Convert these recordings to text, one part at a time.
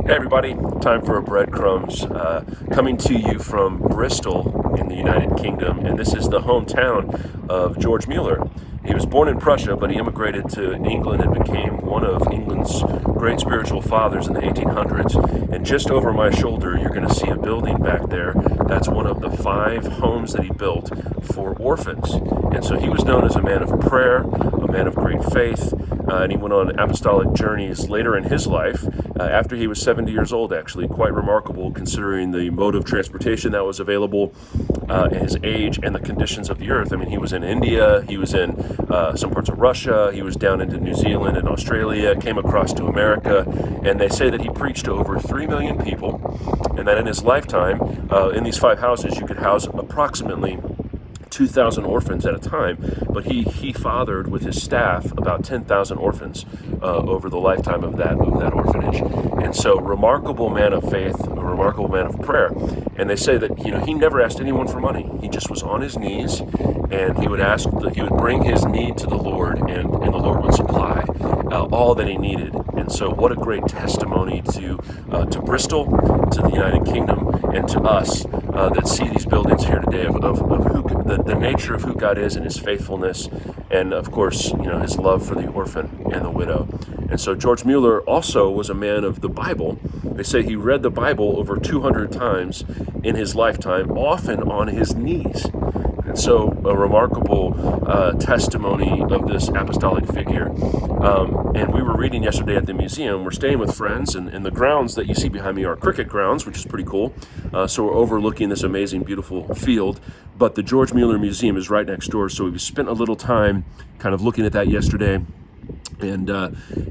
Hey everybody, time for a breadcrumbs. Coming to you from Bristol in the United Kingdom, and this is the hometown of George Mueller. He was born in Prussia, but he immigrated to England and became one of England's great spiritual fathers in the 1800s. And just over my shoulder, you're going to see a building back there. That's one of the 5 homes that he built for orphans. And so he was known as a man of prayer, a man of great faith, and he went on apostolic journeys later in his life, after he was 70 years old, actually. Quite remarkable considering the mode of transportation that was available, his age, and the conditions of the earth. I mean, he was in India, he was in some parts of Russia, he was down into New Zealand and Australia, came across to America, and they say that he preached to over 3 million people, and that in his lifetime, in these 5 houses, you could house approximately 2,000 orphans at a time, but he fathered with his staff about 10,000 orphans over the lifetime of that orphanage. And so, remarkable man of faith, a remarkable man of prayer. And they say that he never asked anyone for money. He just was on his knees, and he would bring his need to the Lord, and the Lord would supply all that he needed. And so, what a great testimony to Bristol, to the United Kingdom, and to us that see these buildings here today of the nature of who God is and his faithfulness, and of course, his love for the orphan and the widow. And so George Mueller also was a man of the Bible. They say he read the Bible over 200 times in his lifetime, often on his knees. And so a remarkable testimony of this apostolic figure. And we were reading yesterday at the museum. We're staying with friends, and the grounds that you see behind me are cricket grounds, which is pretty cool. So we're overlooking this amazing, beautiful field. But the George Mueller Museum is right next door. So we spent a little time kind of looking at that yesterday. And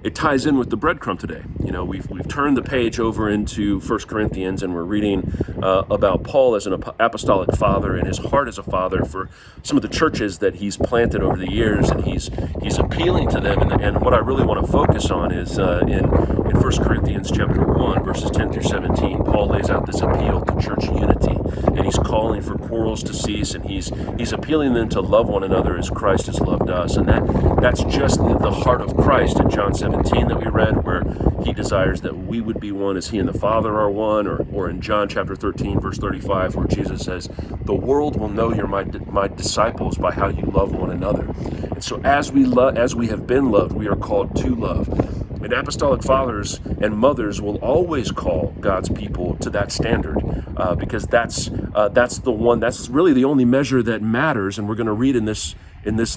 it ties in with the breadcrumb today. We've turned the page over into 1 Corinthians, and we're reading about Paul as an apostolic father and his heart as a father for some of the churches that he's planted over the years, and he's appealing to them. And what I really want to focus on is in 1 Corinthians chapter 1, verses 10 through 17, Paul lays out this appeal to church unity, and he's calling for quarrels to cease, and he's appealing them to love one another as Christ has loved us. And that's just the heart of Christ in John 17 that we read, where he desires that we would be one as he and the Father are one, or in John chapter 13, verse 35, where Jesus says, the world will know you're my disciples by how you love one another. And so as we have been loved, we are called to love. And apostolic fathers and mothers will always call God's people to that standard, because that's really the only measure that matters. And we're going to read in this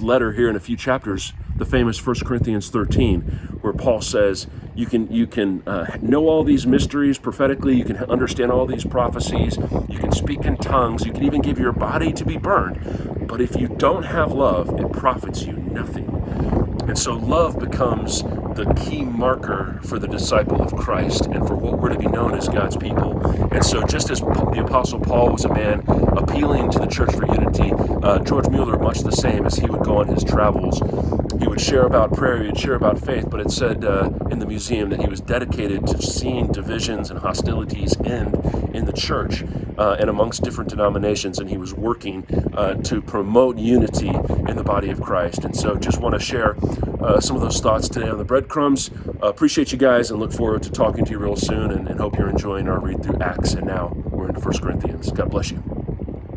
letter here in a few chapters, the famous 1 Corinthians 13, where Paul says, you can know all these mysteries prophetically, you can understand all these prophecies, you can speak in tongues, you can even give your body to be burned, but if you don't have love, it profits you nothing. And so love becomes the key marker for the disciple of Christ and for what we're to be known as God's people. And so just as the Apostle Paul was a man appealing to the church for unity, George Mueller, much the same. As he would go on his travels, he would share about prayer, he would share about faith, but it said in the museum that he was dedicated to seeing divisions and hostilities end in the church and amongst different denominations, and he was working to promote unity in the body of Christ. And so just want to share some of those thoughts today on the breadcrumbs. Appreciate you guys, and look forward to talking to you real soon, and hope you're enjoying our read through Acts, and now we're into 1 Corinthians. God bless you.